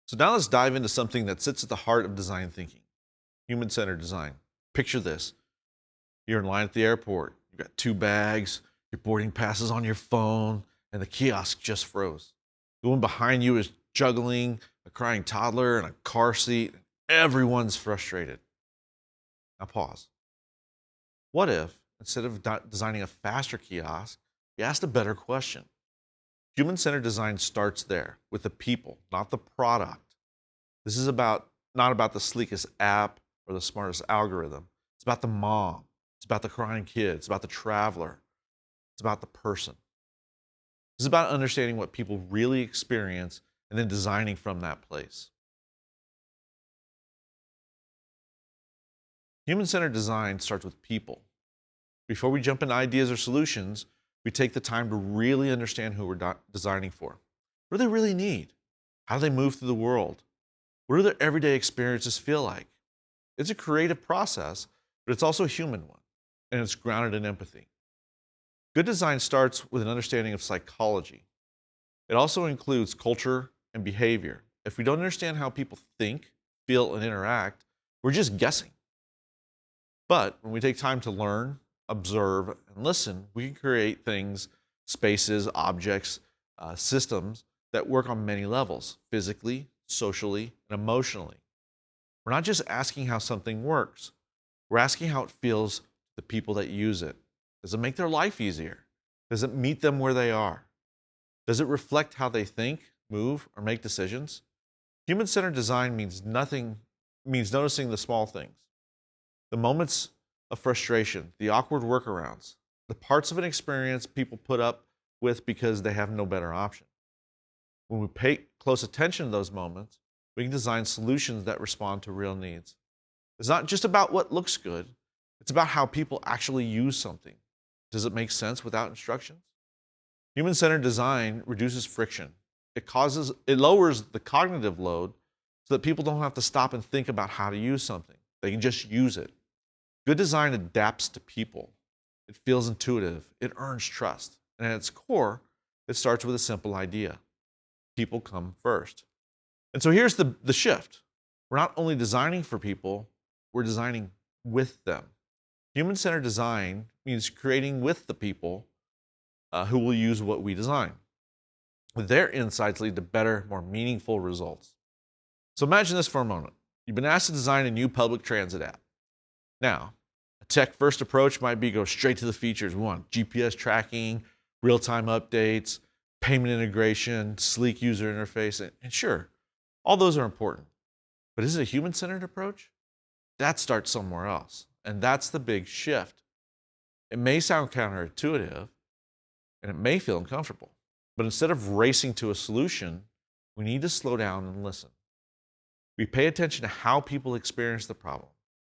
So now let's dive into something that sits at the heart of design thinking, human-centered design. Picture this. You're in line at the airport. You've got two bags, your boarding pass is on your phone, and the kiosk just froze. The one behind you is juggling a crying toddler and a car seat. Everyone's frustrated. Now pause. What if, instead of designing a faster kiosk, you asked a better question? Human-centered design starts there, with the people, not the product. This is not about the sleekest app or the smartest algorithm. It's about the mom. It's about the crying kid. It's about the traveler. It's about the person. This is about understanding what people really experience and then designing from that place. Human-centered design starts with people. Before we jump into ideas or solutions, we take the time to really understand who we're designing for. What do they really need? How do they move through the world? What do their everyday experiences feel like? It's a creative process, but it's also a human one, and it's grounded in empathy. Good design starts with an understanding of psychology. It also includes culture and behavior. If we don't understand how people think, feel, and interact, we're just guessing. But when we take time to learn, observe, and listen, we can create things, spaces, objects, systems that work on many levels, physically, socially, and emotionally. We're not just asking how something works. We're asking how it feels to the people that use it. Does it make their life easier? Does it meet them where they are? Does it reflect how they think, move, or make decisions? Human-centered design means noticing the small things. The moments of frustration, the awkward workarounds, the parts of an experience people put up with because they have no better option. When we pay close attention to those moments, we can design solutions that respond to real needs. It's not just about what looks good, it's about how people actually use something. Does it make sense without instructions? Human-centered design reduces friction. It lowers the cognitive load so that people don't have to stop and think about how to use something. They can just use it. Good design adapts to people. It feels intuitive. It earns trust. And at its core, it starts with a simple idea. People come first. And so here's the shift. We're not only designing for people, we're designing with them. Human-centered design means creating with the people who will use what we design. Their insights lead to better, more meaningful results. So imagine this for a moment. You've been asked to design a new public transit app. Now, a tech-first approach might be go straight to the features. We want GPS tracking, real-time updates, payment integration, sleek user interface, and sure, all those are important. But is it a human-centered approach? That starts somewhere else, and that's the big shift. It may sound counterintuitive, and it may feel uncomfortable, but instead of racing to a solution, we need to slow down and listen. We pay attention to how people experience the problem,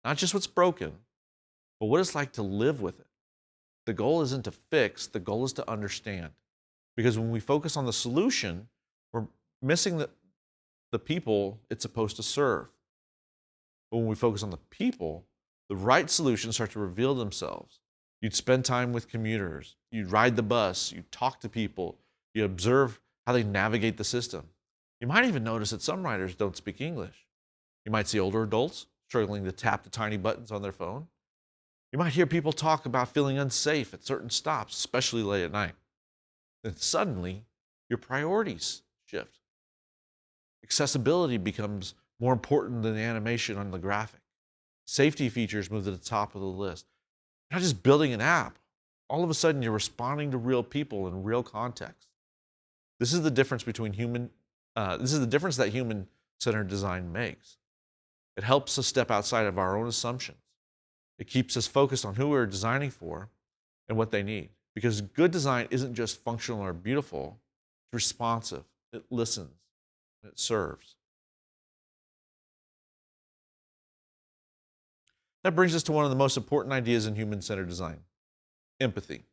not just what's broken, but what it's like to live with it. The goal isn't to fix, the goal is to understand. Because when we focus on the solution, we're missing the people it's supposed to serve. But when we focus on the people, the right solutions start to reveal themselves. You'd spend time with commuters, you'd ride the bus, you'd talk to people, you observe how they navigate the system. You might even notice that some riders don't speak English. You might see older adults struggling to tap the tiny buttons on their phone. You might hear people talk about feeling unsafe at certain stops, especially late at night. Then suddenly, your priorities shift. Accessibility becomes more important than the animation on the graphic. Safety features move to the top of the list. You're not just building an app. All of a sudden, you're responding to real people in real context. This is the difference that human-centered design makes. It helps us step outside of our own assumptions. It keeps us focused on who we're designing for and what they need. Because good design isn't just functional or beautiful, it's responsive, it listens, and it serves. That brings us to one of the most important ideas in human-centered design, empathy.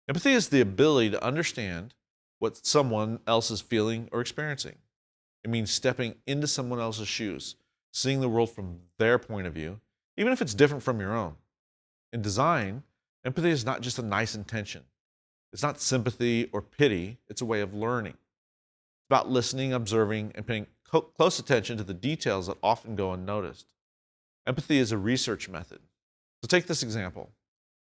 Empathy is the ability to understand what someone else is feeling or experiencing. It means stepping into someone else's shoes, seeing the world from their point of view, even if it's different from your own. In design, empathy is not just a nice intention. It's not sympathy or pity, it's a way of learning. It's about listening, observing, and paying close attention to the details that often go unnoticed. Empathy is a research method. So take this example.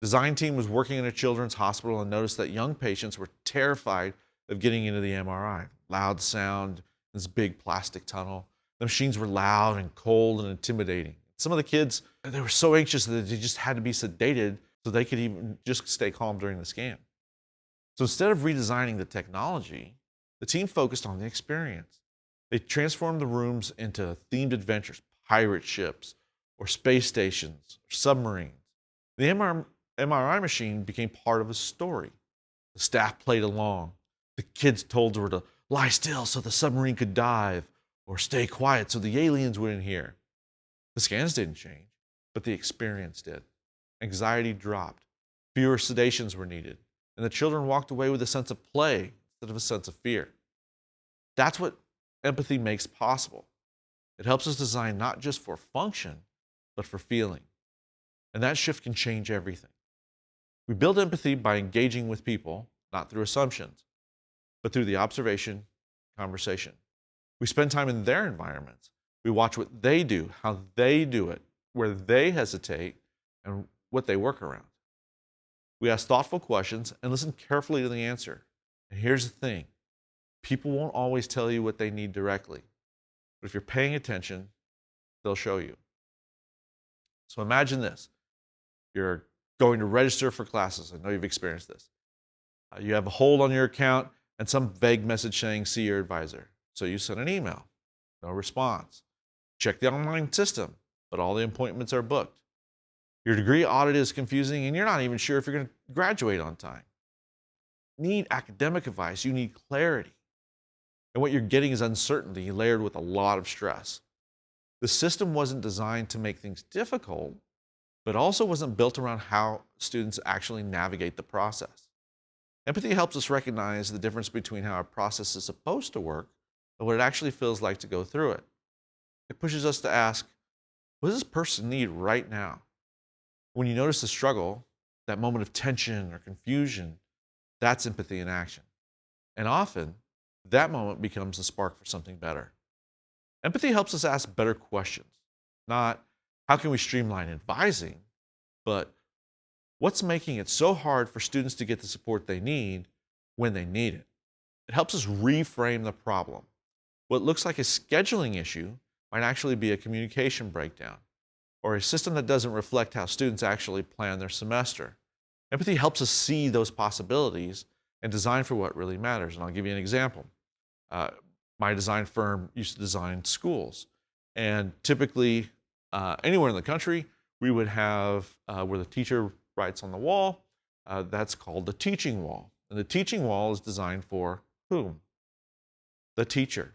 Design team was working in a children's hospital and noticed that young patients were terrified of getting into the MRI. Loud sound, this big plastic tunnel. The machines were loud and cold and intimidating. Some of the kids, they were so anxious that they just had to be sedated so they could even just stay calm during the scan. So instead of redesigning the technology, the team focused on the experience. They transformed the rooms into themed adventures, pirate ships, or space stations, or submarines. The MRI machine became part of a story. The staff played along. The kids told her to lie still so the submarine could dive, or stay quiet so the aliens wouldn't hear. The scans didn't change, but the experience did. Anxiety dropped. Fewer sedations were needed, and the children walked away with a sense of play instead of a sense of fear. That's what empathy makes possible. It helps us design not just for function, but for feeling. And that shift can change everything. We build empathy by engaging with people, not through assumptions, but through the observation, conversation. We spend time in their environments. We watch what they do, how they do it, where they hesitate, and what they work around. We ask thoughtful questions and listen carefully to the answer. And here's the thing. People won't always tell you what they need directly. But if you're paying attention, they'll show you. So imagine this. You're going to register for classes. I know you've experienced this. You have a hold on your account and some vague message saying, see your advisor. So you send an email, no response. Check the online system, but all the appointments are booked. Your degree audit is confusing and you're not even sure if you're going to graduate on time. You need academic advice, you need clarity. And what you're getting is uncertainty layered with a lot of stress. The system wasn't designed to make things difficult, but also wasn't built around how students actually navigate the process. Empathy helps us recognize the difference between how a process is supposed to work and what it actually feels like to go through it. It pushes us to ask, what does this person need right now? When you notice the struggle, that moment of tension or confusion, that's empathy in action. And often, that moment becomes the spark for something better. Empathy helps us ask better questions. Not, how can we streamline advising, but what's making it so hard for students to get the support they need when they need it? It helps us reframe the problem. What looks like a scheduling issue might actually be a communication breakdown or a system that doesn't reflect how students actually plan their semester. Empathy helps us see those possibilities and design for what really matters. And I'll give you an example. My design firm used to design schools. And typically, anywhere in the country, we would have where the teacher writes on the wall, that's called the teaching wall. And the teaching wall is designed for whom? The teacher,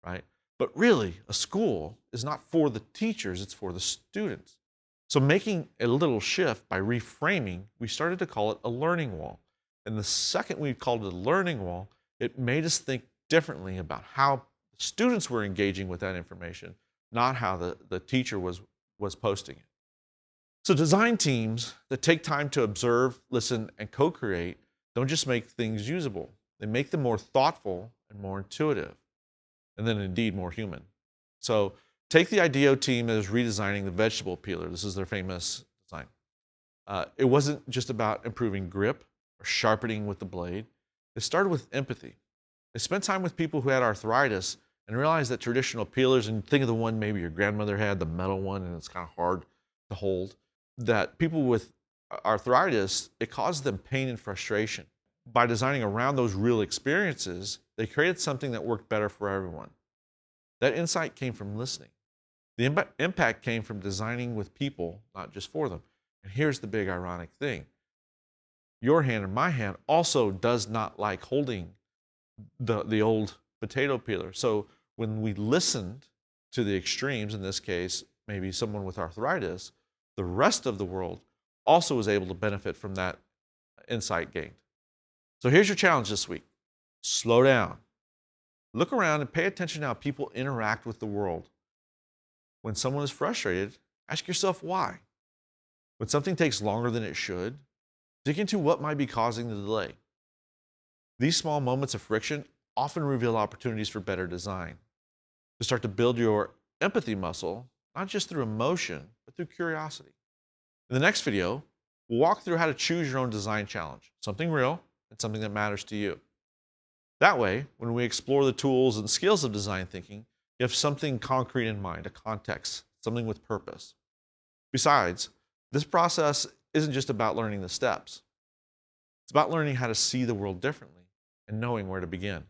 right? But really, a school is not for the teachers, it's for the students. So making a little shift by reframing, we started to call it a learning wall. And the second we called it a learning wall, it made us think differently about how students were engaging with that information, not how the teacher was posting it. So design teams that take time to observe, listen, and co-create don't just make things usable. They make them more thoughtful and more intuitive, and then indeed more human. So take the IDEO team that is redesigning the vegetable peeler. This is their famous design. It wasn't just about improving grip or sharpening with the blade. It started with empathy. They spent time with people who had arthritis and realized that traditional peelers, and think of the one maybe your grandmother had, the metal one, and it's kind of hard to hold, that people with arthritis, it caused them pain and frustration. By designing around those real experiences, they created something that worked better for everyone. That insight came from listening. The impact came from designing with people, not just for them. And here's the big ironic thing. Your hand and my hand also does not like holding the old potato peeler. So when we listened to the extremes, in this case, maybe someone with arthritis, the rest of the world also was able to benefit from that insight gained. So here's your challenge this week. Slow down. Look around and pay attention to how people interact with the world. When someone is frustrated, ask yourself why. When something takes longer than it should, dig into what might be causing the delay. These small moments of friction often reveal opportunities for better design. to start to build your empathy muscle, not just through emotion, but through curiosity. In the next video, we'll walk through how to choose your own design challenge, something real and something that matters to you. That way, when we explore the tools and skills of design thinking, you have something concrete in mind, a context, something with purpose. Besides, this process isn't just about learning the steps. It's about learning how to see the world differently and knowing where to begin.